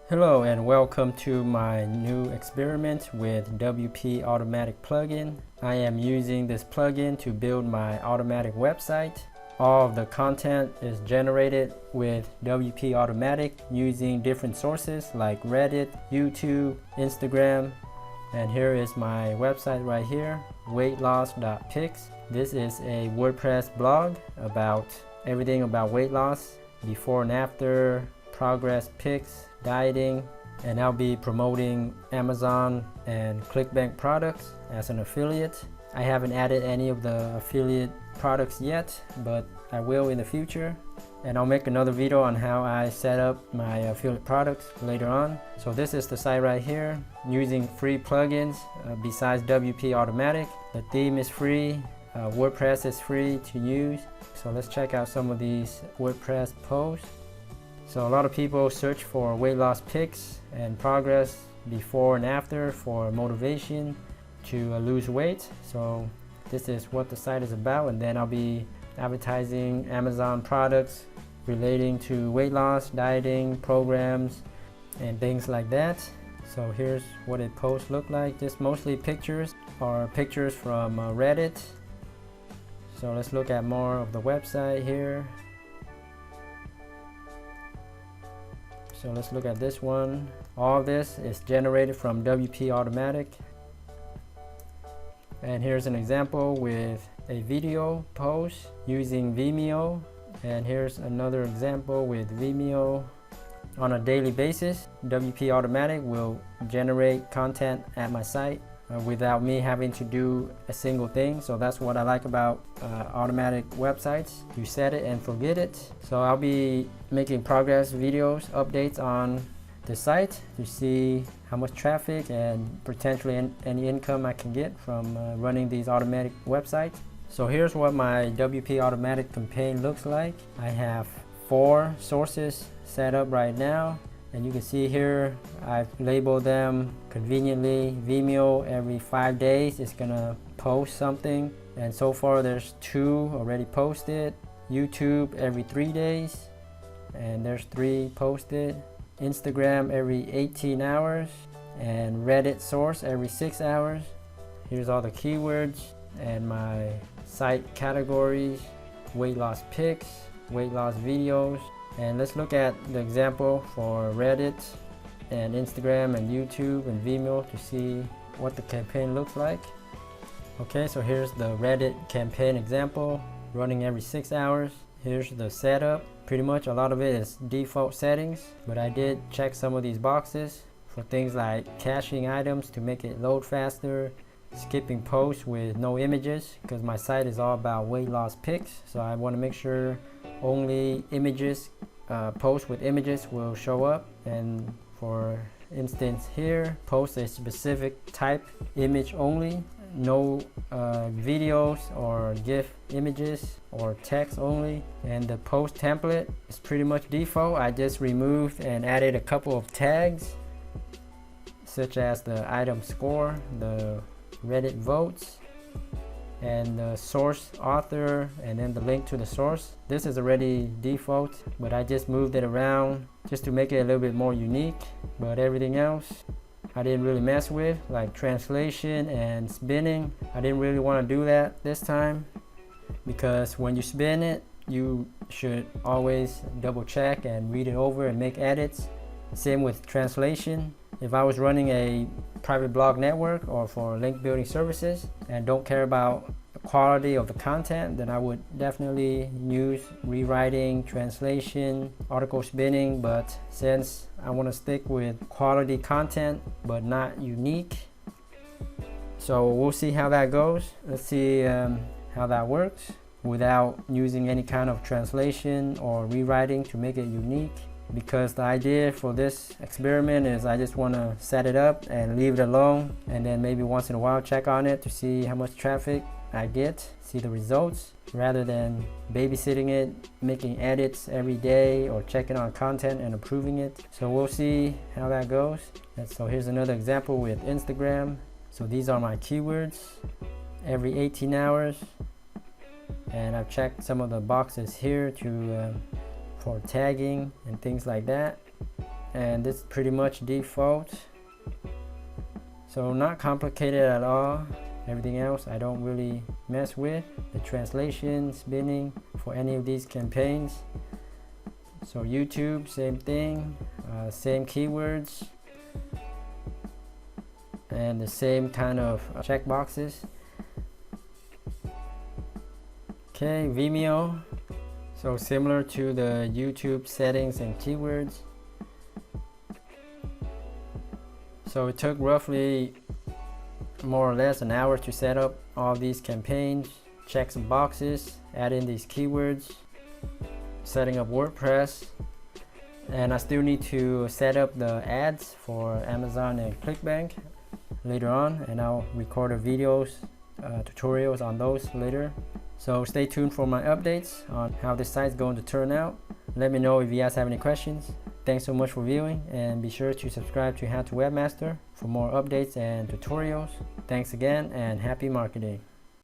Hello and welcome to my new experiment with WP Automatic plugin. I am using this plugin to build my automatic website. All of the content is generated with WP Automatic using different sources like Reddit, YouTube, Instagram, and here is my website right here, weightloss.pics. This is a WordPress blog about everything about weight loss, before and after, progress pics, dieting, and I'll be promoting Amazon and ClickBank products as an affiliate. I haven't added any of the affiliate products yet, but I will in the future, and I'll make another video on how I set up my affiliate products later on. So this is the site right here, using free plugins besides WP Automatic. The theme is free, WordPress is free to use. So let's check out some of these WordPress posts. So a lot of people search for weight loss pics and progress before and after for motivation to lose weight. So this is what the site is about, and then I'll be advertising Amazon products relating to weight loss, dieting, programs, and things like that. So here's what a post look like. Just mostly pictures or pictures from Reddit. So let's look at more of the website here. So let's look at this one. All this is generated from WP Automatic. And here's an example with a video post using Vimeo. And here's another example with Vimeo. On a daily basis, WP Automatic will generate content at my site without me having to do a single thing. So that's what I like about automatic websites. You set it and forget it. So I'll be making progress videos, updates on the site to see how much traffic and potentially any income I can get from running these automatic websites. So here's what my WP Automatic campaign looks like. I have 4 sources set up right now. And you can see here, I've labeled them conveniently. Vimeo every 5 days is gonna post something. And so far there's 2 already posted. YouTube every 3 days, and there's 3 posted. Instagram every 18 hours, and Reddit source every 6 hours. Here's all the keywords and my site categories: weight loss pics, weight loss videos. And let's look at the example for Reddit and Instagram and YouTube and Vimeo to see what the campaign looks like. Okay, so here's the Reddit campaign example, running every 6 hours. Here's the setup. Pretty much a lot of it is default settings, but I did check some of these boxes for things like caching items to make it load faster, skipping posts with no images, because my site is all about weight loss pics. So I want to make sure only images, posts with images will show up. And for instance here, post a specific type image only, no videos or GIF images, or text only. And the post template is pretty much default. I just removed and added a couple of tags such as the item score, the Reddit votes, and the source author, and then the link to the source. This is already default, but I just moved it around just to make it a little bit more unique. But everything else I didn't really mess with, like translation and spinning. I didn't really want to do that this time, because when you spin it, you should always double check and read it over and make edits. Same with translation. If I was running a private blog network or for link building services and don't care about the quality of the content, then I would definitely use rewriting, translation, article spinning. But since I want to stick with quality content but not unique, so we'll see how that goes. Let's see how that works without using any kind of translation or rewriting to make it unique. Because the idea for this experiment is I just want to set it up and leave it alone, and then maybe once in a while check on it to see how much traffic I get, see the results, rather than babysitting it, making edits every day or checking on content and approving it. So we'll see how that goes. And so here's another example with Instagram. So these are my keywords every 18 hours, and I've checked some of the boxes here to for tagging and things like that. and this is pretty much default, so not complicated at all. Everything else I don't really mess with. The translation, spinning for any of these campaigns. So YouTube, same thing, same keywords and the same kind of checkboxes. Okay, Vimeo, so similar to the YouTube settings and keywords. So it took roughly more or less an hour to set up all these campaigns, check some boxes, add in these keywords, setting up WordPress, and I still need to set up the ads for Amazon and ClickBank later on, and I'll record a videos, tutorials on those later. So stay tuned for my updates on how this site's going to turn out. Let me know if you guys have any questions. Thanks so much for viewing, and be sure to subscribe to How to Webmaster for more updates and tutorials. Thanks again, and happy marketing.